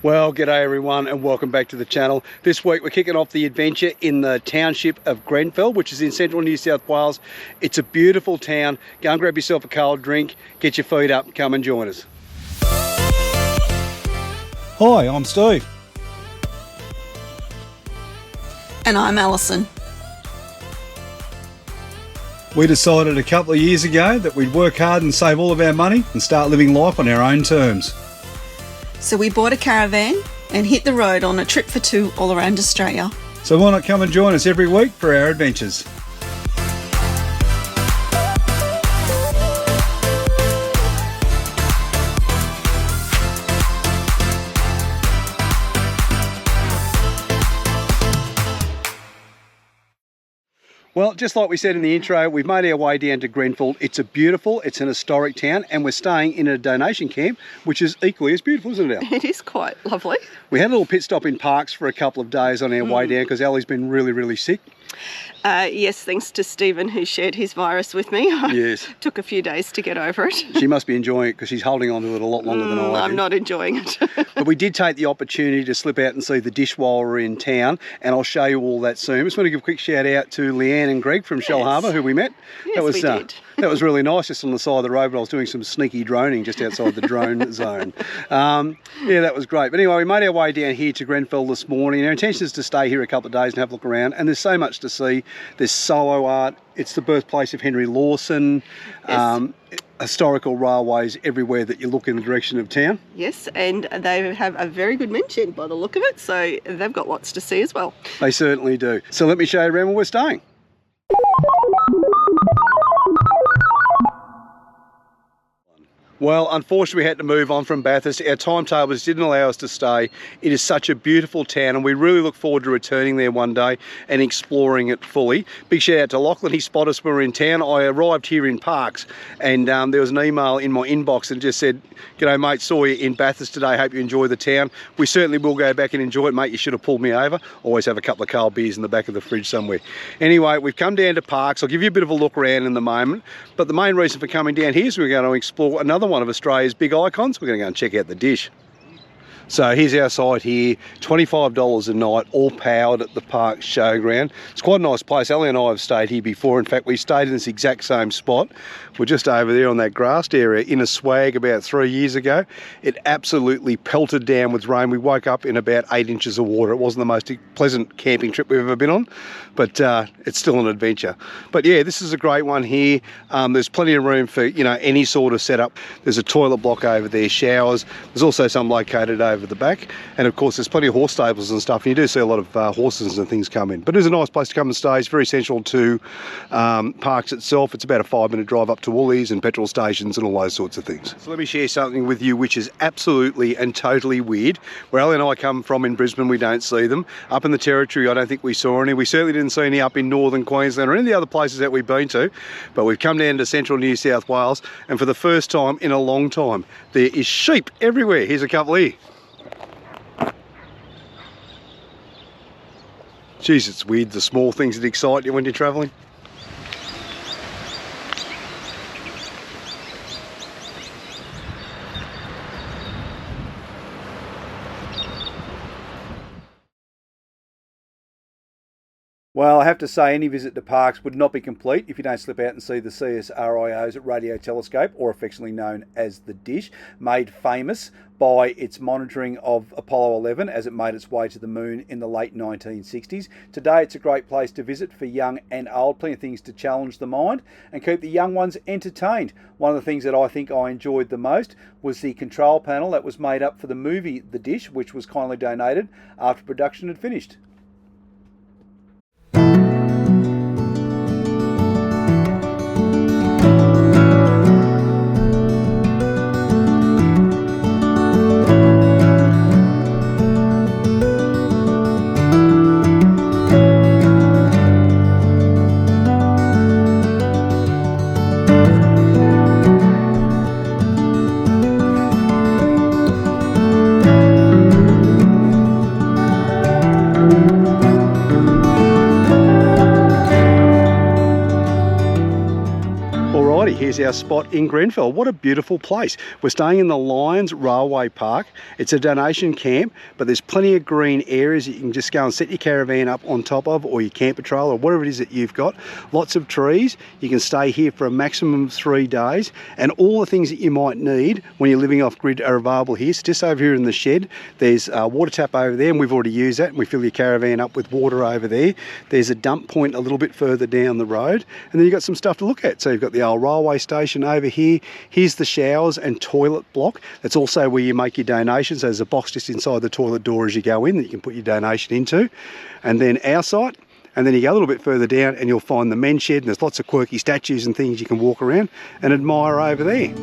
Well, g'day everyone and welcome back to the channel. This week we're kicking off the adventure in the township of Grenfell, which is in central New South Wales. It's a beautiful town. Go and grab yourself a cold drink, get your feet up, come and join us. Hi, I'm Steve. And I'm Alison. We decided a couple of years ago that we'd work hard and save all of our money and start living life on our own terms. So we bought a caravan and hit the road on a trip for two all around Australia. So why not come and join us every week for our adventures? Well, just like we said in the intro, we've made our way down to Grenfell. It's an historic town, and we're staying in a donation camp, which is equally as beautiful, isn't it, Al? It is quite lovely. We had a little pit stop in Parks for a couple of days on our way down because Ali's been really sick. Yes, thanks to Stephen who shared his virus with me. Yes. Took a few days to get over it. She must be enjoying it because she's holding on to it a lot longer than I do. I'm not enjoying it. But we did take the opportunity to slip out and see the dish while we're in town, and I'll show you all that soon. I just want to give a quick shout out to Leanne and Greg from Shell Harbour, who we met. Yes, we did. That was really nice, just on the side of the road, but I was doing some sneaky droning just outside the drone zone. Yeah, that was great. But anyway, we made our way down here to Grenfell this morning. Our intention is to stay here a couple of days and have a look around, and there's so much to see. There's solo art. It's the birthplace of Henry Lawson. Yes. Historical railways everywhere that you look in the direction of town. Yes, and they have a very good mention by the look of it, so they've got lots to see as well. They certainly do. So let me show you around where we're staying. Well, unfortunately we had to move on from Bathurst. Our timetables didn't allow us to stay. It is such a beautiful town and we really look forward to returning there one day and exploring it fully. Big shout out to Lachlan, he spotted us when we were in town. I arrived here in Parks and there was an email in my inbox that just said, "G'day mate, saw you in Bathurst today, hope you enjoy the town." We certainly will go back and enjoy it, mate. You should have pulled me over. Always have a couple of cold beers in the back of the fridge somewhere. Anyway, we've come down to Parks. I'll give you a bit of a look around in the moment, but the main reason for coming down here is we're going to explore another one of Australia's big icons. We're going to go and check out the dish. So here's our site here, $25 a night, all powered at the Park Showground. It's quite a nice place. Ali and I have stayed here before. In fact, we stayed in this exact same spot. We're just over there on that grassed area in a swag about 3 years ago. It absolutely pelted down with rain. We woke up in about 8 inches of water. It wasn't the most pleasant camping trip we've ever been on, but it's still an adventure. But yeah, this is a great one here. There's plenty of room for, you know, any sort of setup. There's a toilet block over there, showers. There's also some located over the back, and of course there's plenty of horse stables and stuff, and you do see a lot of horses and things come in. But it is a nice place to come and stay. It's very central to Parks itself. It's about a 5-minute drive up to Woolies and petrol stations and all those sorts of things. So let me share something with you which is absolutely and totally weird. Where Ali and I come from in Brisbane, we don't see them. Up in the Territory, I don't think we saw any. We certainly didn't see any up in northern Queensland or any of the other places that we've been to, but we've come down to central New South Wales, and for the first time in a long time there is sheep everywhere. Here's a couple here. Geez, it's weird, the small things that excite you when you're travelling. Well, I have to say any visit to Parks would not be complete if you don't slip out and see the CSRIO's radio telescope, or affectionately known as the Dish, made famous by its monitoring of Apollo 11 as it made its way to the moon in the late 1960s. Today it's a great place to visit for young and old, plenty of things to challenge the mind and keep the young ones entertained. One of the things that I think I enjoyed the most was the control panel that was made up for the movie The Dish, which was kindly donated after production had finished. is our spot in Grenfell. What a beautiful place. We're staying in the Lions Railway Park. It's a donation camp, but there's plenty of green areas that you can just go and set your caravan up on top of, or your camper trailer, or whatever it is that you've got. Lots of trees. You can stay here for a maximum of 3 days, and all the things that you might need when you're living off grid are available here. So just over here in the shed, there's a water tap over there, and we've already used that, and we fill your caravan up with water over there. There's a dump point a little bit further down the road, and then you've got some stuff to look at. So you've got the old railway station over here. Here's the showers and toilet block. That's also where you make your donations. There's a box just inside the toilet door as you go in that you can put your donation into. And then our site, and then you go a little bit further down and you'll find the men's shed, and there's lots of quirky statues and things you can walk around and admire over there.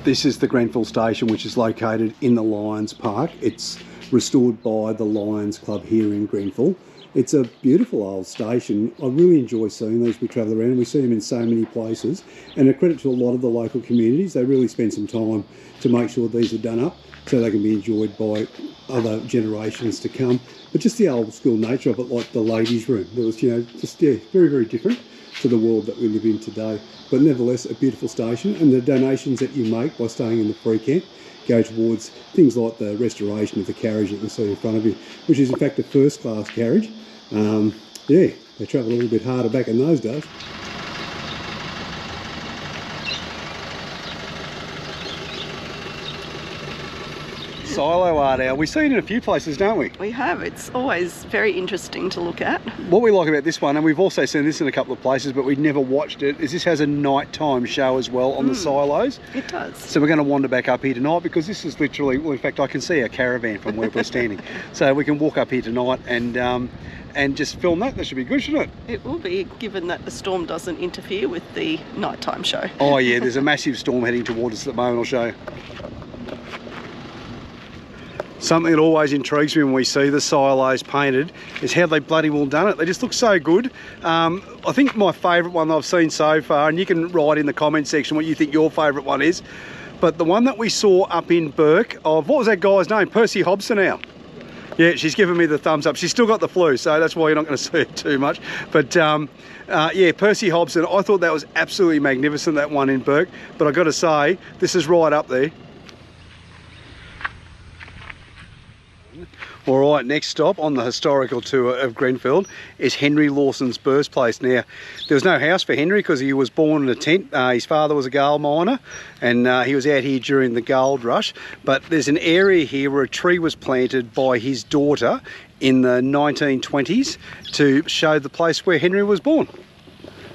This is the Grenfell station, which is located in the Lions Park. It's restored by the Lions Club here in Grenfell. It's a beautiful old station. I really enjoy seeing these. We travel around and we see them in so many places. And a credit to a lot of the local communities. They really spend some time to make sure these are done up so they can be enjoyed by other generations to come. But just the old school nature of it, like the ladies' room. There was, very, very different to the world that we live in today. But nevertheless, a beautiful station, and the donations that you make by staying in the free camp go towards things like the restoration of the carriage that you can see in front of you, which is in fact a first class carriage. They travelled a little bit harder back in those days. Silo art out. We've seen it in a few places, don't we? We have. It's always very interesting to look at. What we like about this one, and we've also seen this in a couple of places, but we've never watched it, is this has a nighttime show as well on the silos. It does. So we're going to wander back up here tonight, because this is literally, well, in fact, I can see a caravan from where we're standing. So we can walk up here tonight and just film that. That should be good, shouldn't it? It will be, given that the storm doesn't interfere with the nighttime show. Oh yeah, there's a massive storm heading towards us at the moment. I'll show you. Something that always intrigues me when we see the silos painted is how they bloody well done it. They just look so good. I think my favourite one that I've seen so far, and you can write in the comment section what you think your favourite one is, but the one that we saw up in Burke of, what was that guy's name? Percy Hobson now. Yeah, she's giving me the thumbs up. She's still got the flu, so that's why you're not going to see it too much. But yeah, Percy Hobson, I thought that was absolutely magnificent, that one in Burke. But I've got to say, this is right up there. All right, next stop on the historical tour of Grenfell is Henry Lawson's birthplace. Now, there was no house for Henry because he was born in a tent. His father was a gold miner, and he was out here during the gold rush. But there's an area here where a tree was planted by his daughter in the 1920s to show the place where Henry was born.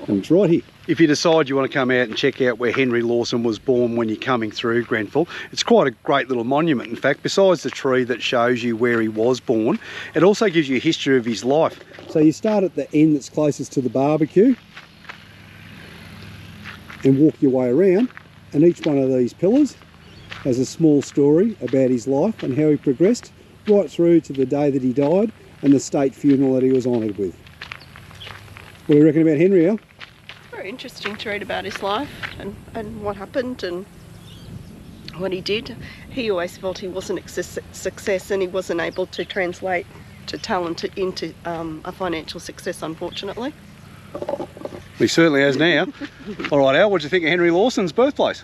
And it's right here. If you decide you want to come out and check out where Henry Lawson was born when you're coming through Grenfell, it's quite a great little monument. In fact, besides the tree that shows you where he was born, it also gives you a history of his life. So you start at the end that's closest to the barbecue and walk your way around, and each one of these pillars has a small story about his life and how he progressed right through to the day that he died and the state funeral that he was honoured with. What do you reckon about Henry, Al? Very interesting to read about his life and what happened and what he did. He always felt he wasn't a success, and he wasn't able to translate to talent into a financial success, unfortunately. He certainly has now. All right, Al, what do you think of Henry Lawson's birthplace?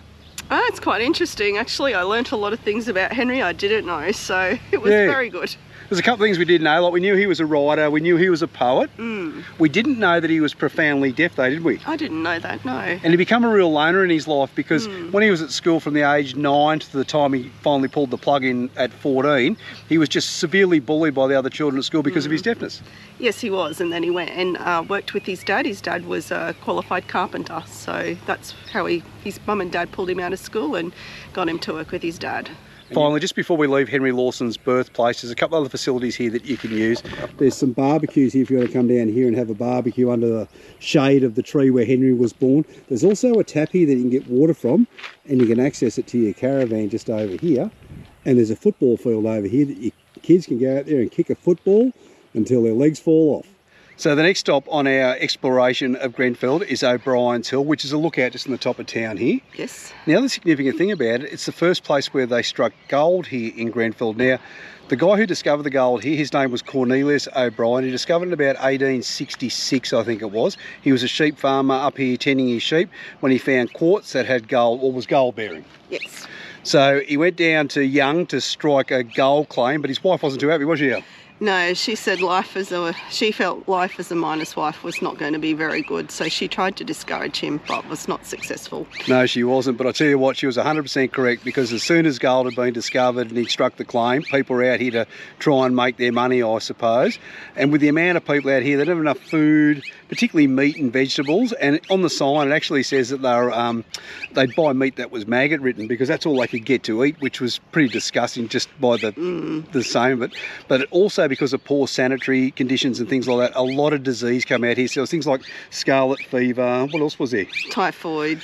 It's quite interesting, actually. I learnt a lot of things about Henry I didn't know, so it was very good. There's a couple of things we didn't know, like we knew he was a writer, we knew he was a poet. We didn't know that he was profoundly deaf though, did we? I didn't know that, no. And he became a real loner in his life because when he was at school from the age 9 to the time he finally pulled the plug in at 14, he was just severely bullied by the other children at school because of his deafness. Yes, he was, and then he went and worked with his dad. His dad was a qualified carpenter, so that's how his mum and dad pulled him out of school and got him to work with his dad. Finally, just before we leave Henry Lawson's birthplace, there's a couple other facilities here that you can use. There's some barbecues here if you want to come down here and have a barbecue under the shade of the tree where Henry was born. There's also a tap here that you can get water from, and you can access it to your caravan just over here. And there's a football field over here that your kids can go out there and kick a football until their legs fall off. So the next stop on our exploration of Grenfell is O'Brien's Hill, which is a lookout just on the top of town here. Yes. Now, the other significant thing about it, it's the first place where they struck gold here in Grenfell. Now, the guy who discovered the gold here, his name was Cornelius O'Brien. He discovered it about 1866, I think it was. He was a sheep farmer up here tending his sheep when he found quartz that had gold, or was gold bearing. Yes. So he went down to Young to strike a gold claim, but his wife wasn't too happy, was she? No, she said she felt life as a miner's wife was not going to be very good, so she tried to discourage him, but was not successful. No, she wasn't, but I tell you what, she was 100% correct, because as soon as gold had been discovered and he struck the claim, people were out here to try and make their money, I suppose. And with the amount of people out here, they don't have enough food, particularly meat and vegetables, and on the sign it actually says that they'd buy meat that was maggot ridden, because that's all they could get to eat, which was pretty disgusting just by the same of it. But it also, because of poor sanitary conditions and things like that, a lot of disease come out here. So things like scarlet fever, what else was there? Typhoid,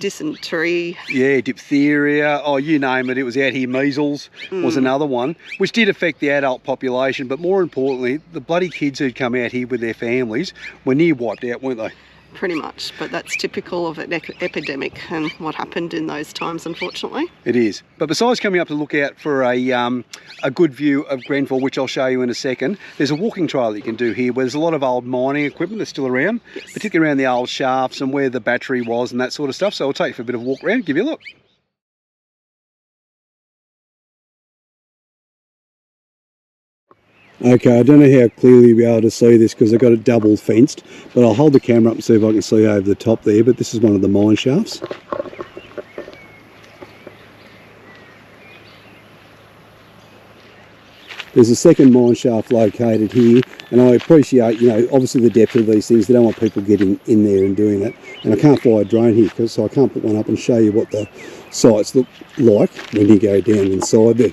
dysentery. Yeah, diphtheria, oh, you name it. It was out here. Measles was another one, which did affect the adult population. But more importantly, the bloody kids who'd come out here with their families were near wiped out, weren't they? Pretty much, but that's typical of an epidemic and what happened in those times, unfortunately. It is. But besides coming up to look out for a good view of Grenfell, which I'll show you in a second, there's a walking trail that you can do here where there's a lot of old mining equipment that's still around, yes, particularly around the old shafts and where the battery was and that sort of stuff. So I'll take you for a bit of a walk around, give you a look. Okay, I don't know how clearly you'll be able to see this because I've got it double fenced, but I'll hold the camera up and see if I can see over the top there. But this is one of the mine shafts. There's a second mine shaft located here, and I appreciate, you know, obviously the depth of these things. They don't want people getting in there and doing that. And I can't fly a drone here, so I can't put one up and show you what the sites look like when you go down inside there.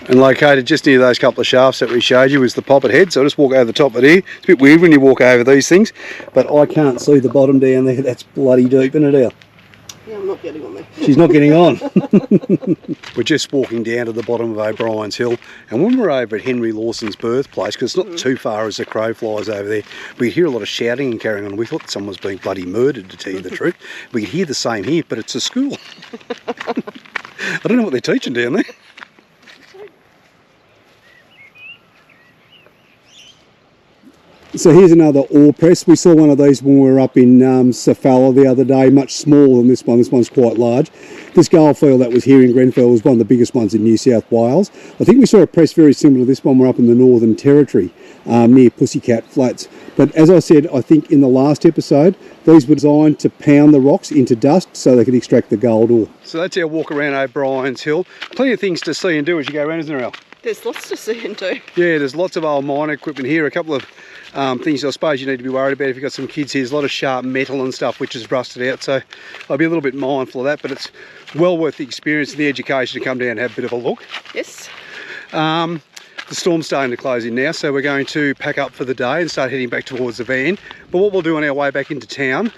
And located just near those couple of shafts that we showed you is the poppet head, so I'll just walk over the top of there. It's a bit weird when you walk over these things, but I can't see the bottom down there. That's bloody deep, isn't it, Al? Yeah, I'm not getting on there. She's not getting on. We're just walking down to the bottom of O'Brien's Hill, and when we're over at Henry Lawson's birthplace, because it's not too far as the crow flies over there, we could hear a lot of shouting and carrying on. We thought someone was being bloody murdered, to tell you the truth. We could hear the same here, but it's a school. I don't know what they're teaching down there. So here's another ore press. We saw one of these when we were up in Cephalla the other day, much smaller than this one. This one's quite large. This goldfield that was here in Grenfell was one of the biggest ones in New South Wales. I think we saw a press very similar to this one. We're up in the Northern Territory near Pussycat Flats. But as I said, I think in the last episode, these were designed to pound the rocks into dust so they could extract the gold ore. So that's our walk around O'Brien's Hill. Plenty of things to see and do as you go around, isn't there, Al? There's lots to see and do. Yeah, there's lots of old mine equipment here. A couple of things I suppose you need to be worried about if you've got some kids here. There's a lot of sharp metal and stuff which is rusted out, so I'll be a little bit mindful of that, but it's well worth the experience and the education to come down and have a bit of a look. Yes. The storm's starting to close in now, so we're going to pack up for the day and start heading back towards the van. But what we'll do on our way back into town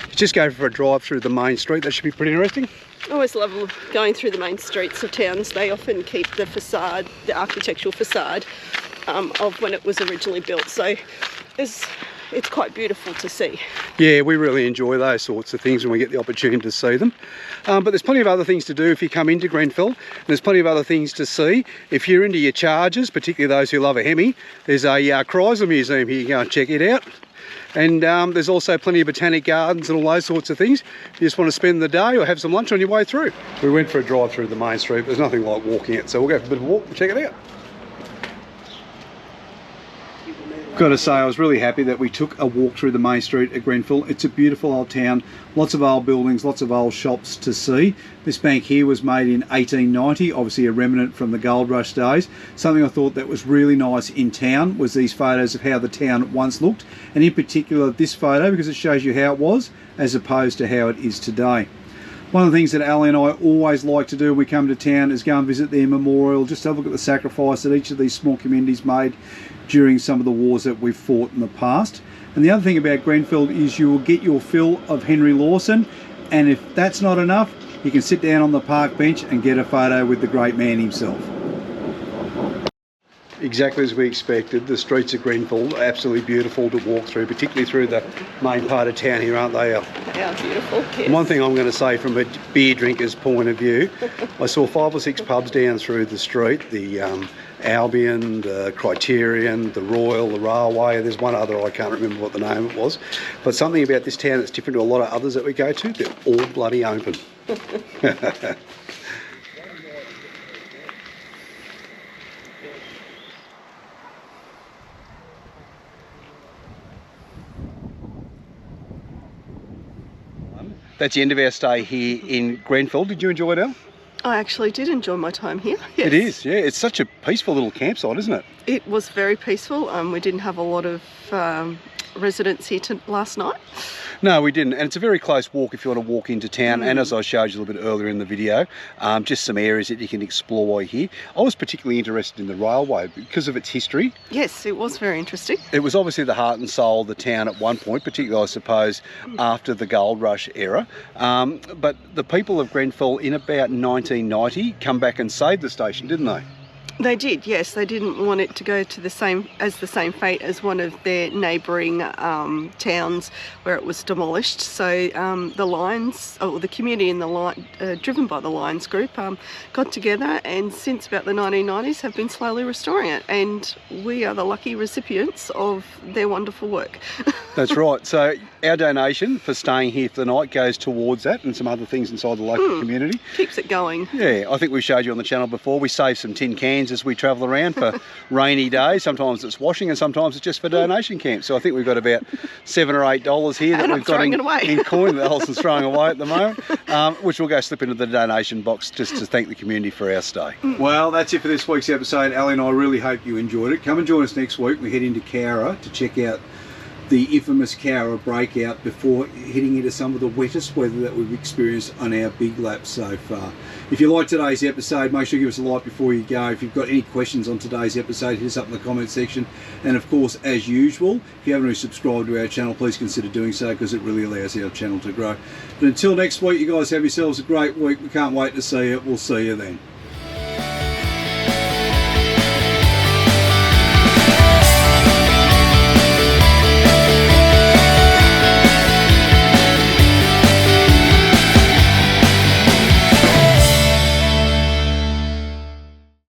is just go for a drive through the main street. That should be pretty interesting. I always love going through the main streets of towns. They often keep the facade, the architectural facade of when it was originally built. So it's quite beautiful to see. Yeah, we really enjoy those sorts of things when we get the opportunity to see them. But there's plenty of other things to do if you come into Grenfell. And there's plenty of other things to see. If you're into your chargers, particularly those who love a Hemi, there's a Chrysler museum here. You can go and check it out. And there's also plenty of botanic gardens and all those sorts of things. If you just want to spend the day or have some lunch on your way through. We went for a drive through the main street. There's nothing like walking it, so we'll go for a bit of a walk and check it out. Got to say, I was really happy that we took a walk through the main street at Grenfell. It's a beautiful old town, lots of old buildings, lots of old shops to see. This bank here was made in 1890, obviously a remnant from the gold rush days. Something I thought that was really nice in town was these photos of how the town once looked, and in particular this photo because it shows you how it was as opposed to how it is today. One of the things that Ali and I always like to do when we come to town is go and visit their memorial, just have a look at the sacrifice that each of these small communities made during some of the wars that we've fought in the past. And the other thing about Grenfell is you will get your fill of Henry Lawson, and if that's not enough, you can sit down on the park bench and get a photo with the great man himself. Exactly as we expected, the streets of Grenfell are absolutely beautiful to walk through, particularly through the main part of town here, aren't they? How beautiful. Yes. One thing I'm going to say from a beer drinker's point of view, I saw 5 or 6 pubs down through the street, the Albion, the Criterion, the Royal, the Railway. There's one other, I can't remember what the name of it was. But something about this town that's different to a lot of others that we go to, they're all bloody open. That's the end of our stay here in Grenfell. Did you enjoy it, Elle? I actually did enjoy my time here. Yes. It is, yeah. It's such a peaceful little campsite, isn't it? It was very peaceful. We didn't have a lot of residents here last night. No, we didn't, and it's a very close walk if you want to walk into town, and as I showed you a little bit earlier in the video, just some areas that you can explore while you're here. I was particularly interested in the railway because of its history. Yes, it was very interesting. It was obviously the heart and soul of the town at one point, particularly I suppose after the gold rush era, but the people of Grenfell in about 1990 come back and saved the station, didn't they? They did, yes. They didn't want it to go to the same fate as one of their neighbouring towns where it was demolished. So the Lions, or the community in the line, driven by the Lions group, got together, and since about the 1990s have been slowly restoring it. And we are the lucky recipients of their wonderful work. That's right. So our donation for staying here for the night goes towards that and some other things inside the local community. Keeps it going. Yeah, I think we showed you on the channel before. We save some tin cans as we travel around for rainy days. Sometimes it's washing and sometimes it's just for donation camps. So I think we've got about $7 or $8 here that we've got in coin that Allison's throwing away at the moment, which will go slip into the donation box just to thank the community for our stay. Well, that's it for this week's episode. Ali and I really hope you enjoyed it. Come and join us next week. We head into Cowra to check out the infamous Cowra breakout before heading into some of the wettest weather that we've experienced on our big lap so far. If you liked today's episode, make sure you give us a like before you go. If you've got any questions on today's episode, hit us up in the comment section. And of course, as usual, if you haven't already subscribed to our channel, please consider doing so because it really allows our channel to grow. But until next week, you guys have yourselves a great week. We can't wait to see you. We'll see you then.